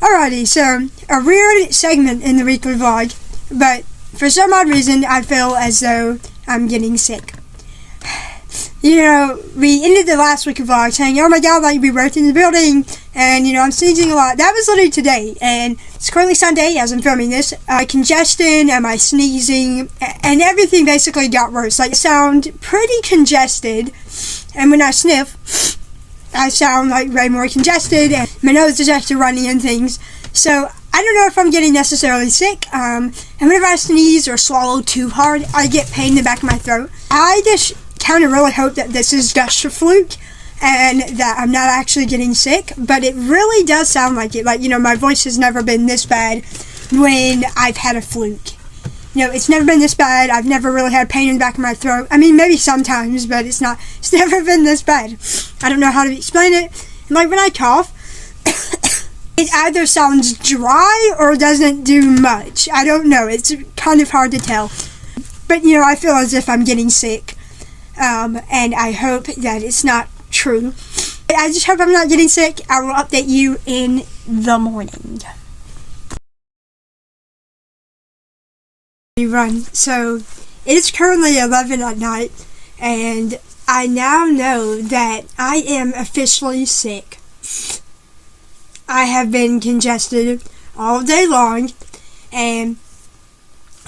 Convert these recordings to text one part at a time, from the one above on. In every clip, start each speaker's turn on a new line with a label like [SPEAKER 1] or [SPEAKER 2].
[SPEAKER 1] Alrighty, so a weird segment in the weekly vlog, but for some odd reason I feel as though I'm getting sick. You know, we ended the last weekly vlog saying, oh my god, like we worked in the building, and I'm sneezing a lot. That was literally today, and it's currently Sunday as I'm filming this. Congestion and my sneezing, and everything basically got worse. Like, I sound pretty congested, and when I sniff, I sound like way more congested, and my nose is actually running and things. So I don't know if I'm getting necessarily sick. And whenever I sneeze or swallow too hard, I get pain in the back of my throat. I just kind of really hope that this is just a fluke and that I'm not actually getting sick, but it really does sound like it. Like, my voice has never been this bad when I've had a fluke. It's never been this bad. I've never really had pain in the back of my throat. I mean, maybe sometimes, but it's never been this bad. I don't know how to explain it. And like when I cough, it either sounds dry or doesn't do much. I don't know. It's kind of hard to tell. But, I feel as if I'm getting sick. And I hope that it's not true. I just hope I'm not getting sick. I will update you in the morning. Run. So it is currently 11 at night, and I now know that I am officially sick. I have been congested all day long, and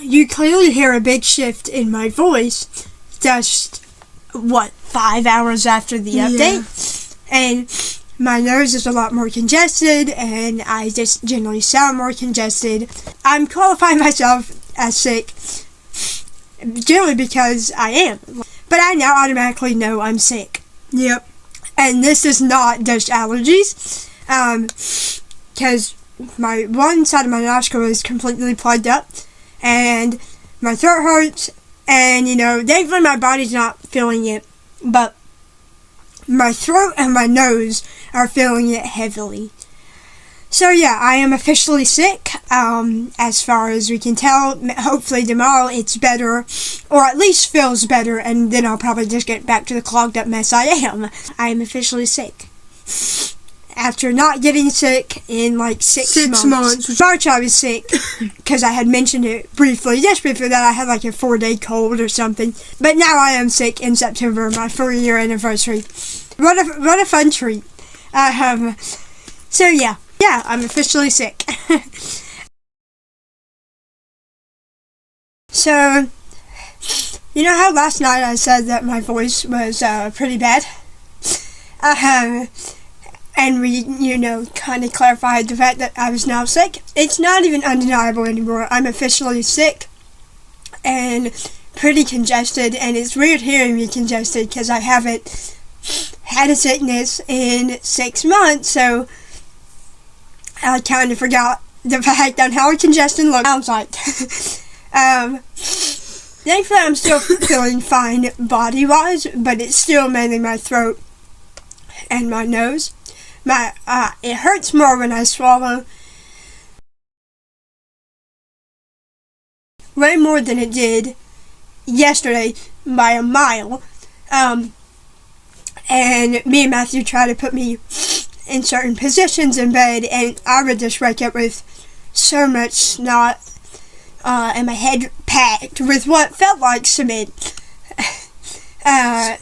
[SPEAKER 1] you clearly hear a big shift in my voice just 5 hours after the update, and my nose is a lot more congested, and I just generally sound more congested. I'm qualifying myself as sick generally because I am, but I now automatically know I'm sick. Yep. And this is not just allergies, because my one side of my nostril is completely plugged up, and my throat hurts, and thankfully my body's not feeling it, but my throat and my nose are feeling it heavily. So yeah, I am officially sick, as far as we can tell. Hopefully tomorrow it's better, or at least feels better, and then I'll probably just get back to the clogged up mess I am. I am officially sick. After not getting sick in like six months. March I was sick, because I had mentioned it just briefly, that I had like a 4-day cold or something. But now I am sick in September, my 4-year anniversary. What a fun treat. So yeah. Yeah, I'm officially sick. So, how last night I said that my voice was pretty bad? And we, kind of clarified the fact that I was now sick. It's not even undeniable anymore. I'm officially sick and pretty congested, and it's weird hearing me congested because I haven't had a sickness in 6 months, so I kind of forgot the fact on how congestion sounds like. Thankfully, I'm still feeling fine body-wise, but it's still mainly my throat and my nose. It hurts more when I swallow. Way more than it did yesterday by a mile. And me and Matthew tried to put me in certain positions in bed, and I would just wake up with so much snot, and my head packed with what felt like cement. I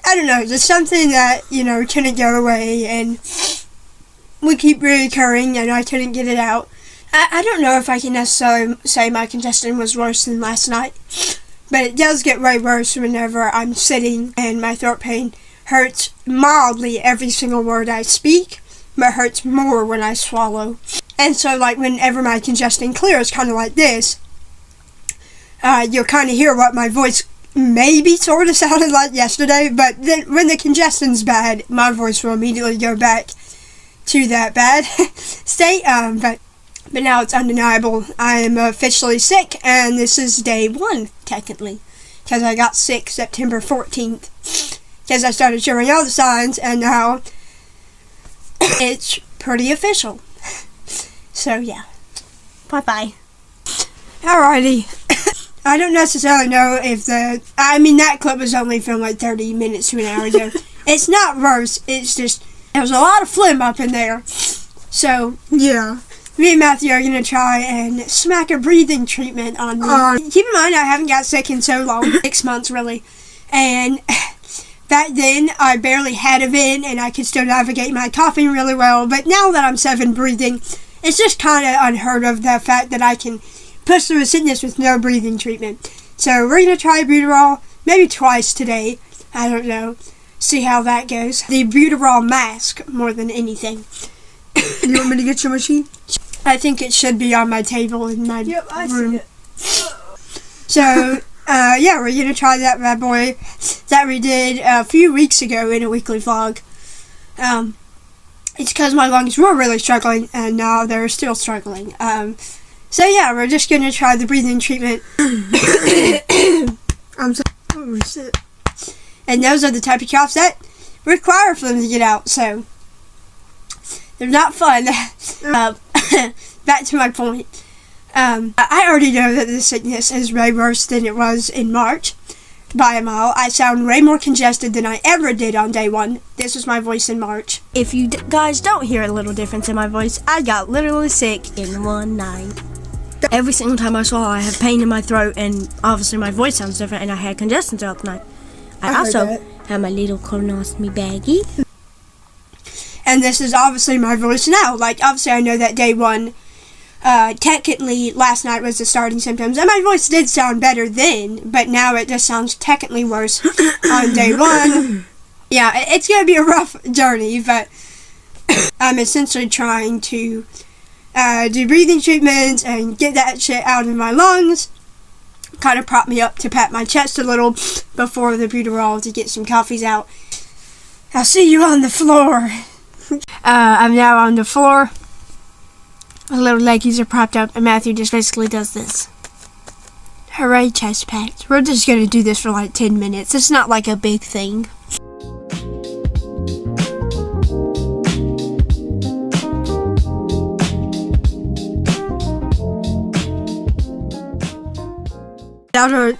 [SPEAKER 1] don't know, just something that, couldn't go away, and would keep reoccurring, and I couldn't get it out. I don't know if I can necessarily say my congestion was worse than last night, but it does get way worse whenever I'm sitting, and my throat pain hurts mildly every single word I speak, but hurts more when I swallow. And so, like, whenever my congestion clears, kind of like this, you'll kind of hear what my voice maybe sort of sounded like yesterday, but then when the congestion's bad, my voice will immediately go back to that bad state, but now it's undeniable. I am officially sick, and this is day 1, technically, because I got sick September 14th. Because I started showing all the signs, and now it's pretty official. So yeah. Bye-bye. Alrighty. I don't necessarily know if that clip was only filmed like 30 minutes to an hour ago. It's not worse, it's just There's a lot of phlegm up in there. So, yeah. Me and Matthew are going to try and smack a breathing treatment on me. Keep in mind, I haven't got sick in so long. 6 months, really. And back then, I barely had a vent, and I could still navigate my coughing really well. But now that I'm 7 breathing, it's just kind of unheard of, the fact that I can push through a sickness with no breathing treatment. So we're going to try Buterol maybe twice today. I don't know. See how that goes. The Buterol mask more than anything.
[SPEAKER 2] You want me to get your machine?
[SPEAKER 1] I think it should be on my table in my room.
[SPEAKER 2] I see it.
[SPEAKER 1] So, yeah, we're going to try that bad boy that we did a few weeks ago in a weekly vlog. It's because my lungs were really struggling, and now they're still struggling. So, yeah, we're just going to try the breathing treatment.
[SPEAKER 2] I'm so... Oh, shit.
[SPEAKER 1] And those are the type of coughs that require phlegm to get out, so they're not fun. Back to my point. I already know that this sickness is way worse than it was in March. By a mile. I sound way more congested than I ever did on day 1. This was my voice in March.
[SPEAKER 3] If you guys don't hear a little difference in my voice, I got literally sick in one night. Every single time I swallow, I have pain in my throat, and obviously my voice sounds different, and I had congestion throughout the night. I also have my little colonoscopy baggie.
[SPEAKER 1] And this is obviously my voice now. Like, obviously I know that day 1, technically last night was the starting symptoms, and my voice did sound better then, but now it just sounds technically worse on day 1. Yeah, it's going to be a rough journey, but I'm essentially trying to do breathing treatments and get that shit out of my lungs. Kind of prop me up to pat my chest a little before the Buterol to get some coffees out. I'll see you on the floor. I'm now on the floor. My little leggies are propped up, and Matthew just basically does this. Hooray, chest pats. We're just going to do this for like 10 minutes. It's not like a big thing.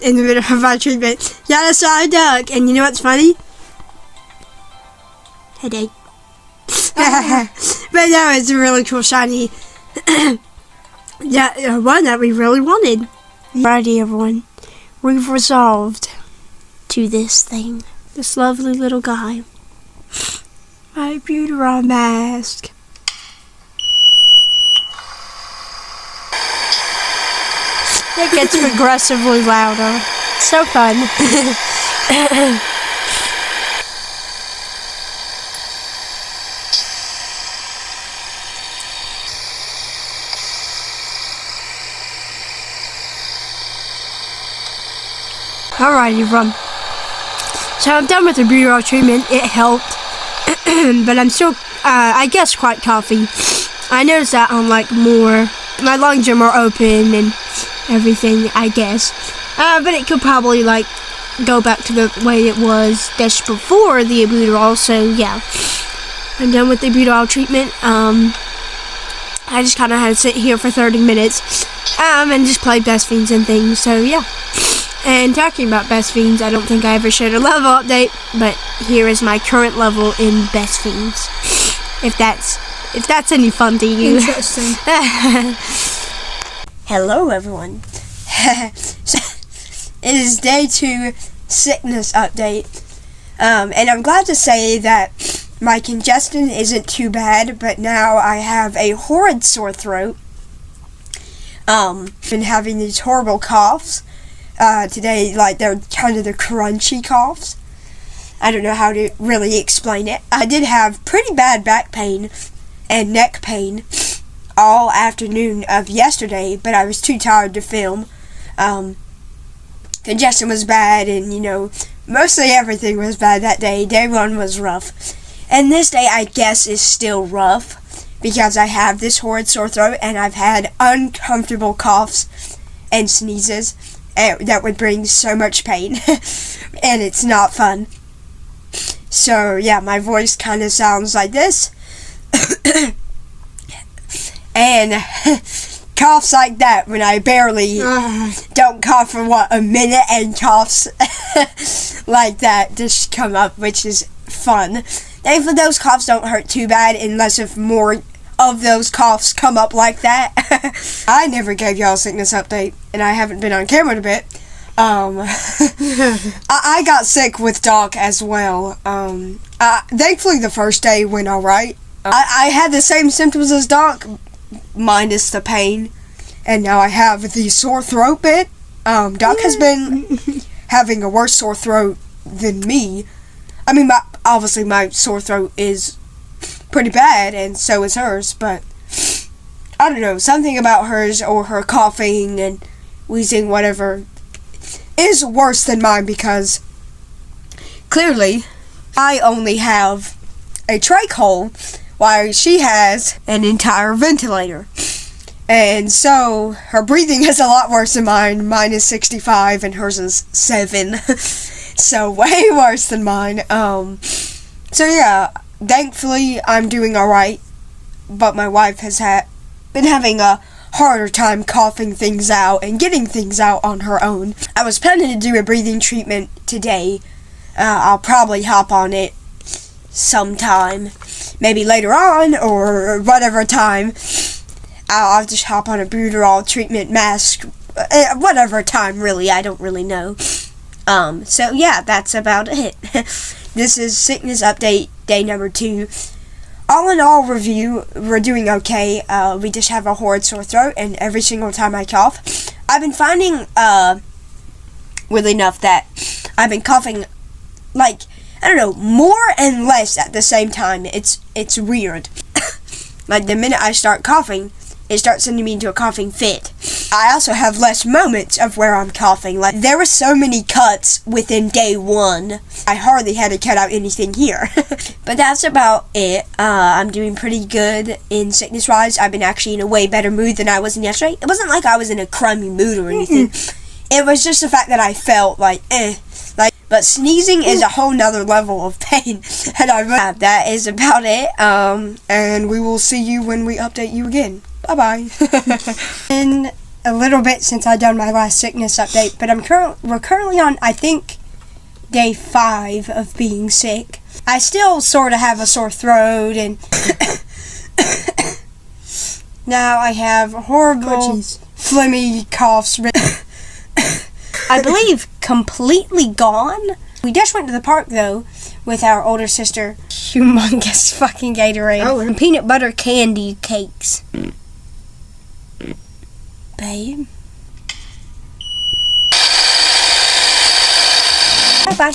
[SPEAKER 1] In the middle of my treatment. Yeah, that's why I duck. And you know what's funny? Headache. But no, it's a really cool shiny. One that we really wanted. Alrighty, everyone. We've resolved to this thing. This lovely little guy. My Buterol mask. It gets progressively louder. So fun. Alrighty, everyone. So I'm done with the Buterol treatment. It helped. But I'm still, I guess, quite coughy. I noticed that on, like, my lungs are more open and everything, I guess. But it could probably, like, go back to the way it was just before the Buterol, so yeah. I'm done with the Buterol treatment. I just kind of had to sit here for 30 minutes, and just play Best Fiends and things, so yeah. And talking about Best Fiends, I don't think I ever shared a level update, but here is my current level in Best Fiends. If that's any fun to you.
[SPEAKER 2] Interesting.
[SPEAKER 1] Hello, everyone. So, it is day 2 sickness update, and I'm glad to say that my congestion isn't too bad, but now I have a horrid sore throat. Been having these horrible coughs. Today, like, they're kind of the crunchy coughs. I don't know how to really explain it. I did have pretty bad back pain and neck pain all afternoon of yesterday, but I was too tired to film. Congestion was bad, and, you know, mostly everything was bad that day. Day 1 was rough. And this day, I guess, is still rough, because I have this horrid sore throat, and I've had uncomfortable coughs and sneezes that would bring so much pain, and it's not fun. So, yeah, my voice kind of sounds like this. And coughs like that when I barely don't cough for, a minute, and coughs like that just come up, which is fun. thankfully those coughs don't hurt too bad unless if more of those coughs come up like that. I never gave y'all a sickness update, and I haven't been on camera in a bit. I got sick with Doc as well. Thankfully the first day went alright. I had the same symptoms as Doc, minus the pain, and now I have the sore throat bit. Doc has been having a worse sore throat than me. I mean, obviously my sore throat is pretty bad, and so is hers, but I don't know, something about hers or her coughing and wheezing, whatever, is worse than mine because clearly I only have a trach hole while she has an entire ventilator. And so her breathing is a lot worse than mine. Mine is 65 and hers is 7. So way worse than mine. So yeah, thankfully I'm doing alright, but my wife has been having a harder time coughing things out and getting things out on her own. I was planning to do a breathing treatment today. I'll probably hop on it sometime, maybe later on or whatever time. I'll just hop on a Buterol treatment mask, whatever time, really. I don't really know. So yeah, that's about it. This is sickness update day number 2. All in all, we're doing okay. We just have a horrid sore throat, and every single time I cough, I've been finding, weirdly enough, that I've been coughing, like, I don't know, more and less at the same time. It's weird. Like, the minute I start coughing, it starts sending me into a coughing fit. I also have less moments of where I'm coughing. Like, there were so many cuts within day 1. I hardly had to cut out anything here. But that's about it. I'm doing pretty good in sickness-wise. I've been actually in a way better mood than I was in yesterday. It wasn't like I was in a crummy mood or anything. It was just the fact that I felt like, but sneezing is a whole nother level of pain. And that is about it. And we will see you when we update you again. Bye-bye. In a little bit since I done my last sickness update, but we're currently on, I think, day 5 of being sick. I still sort of have a sore throat, and now I have horrible, phlegmy coughs. I believe completely gone. We just went to the park, though, with our older sister. Humongous fucking Gatorade.
[SPEAKER 2] Oh,
[SPEAKER 1] and peanut butter candy cakes. Babe. Bye-bye.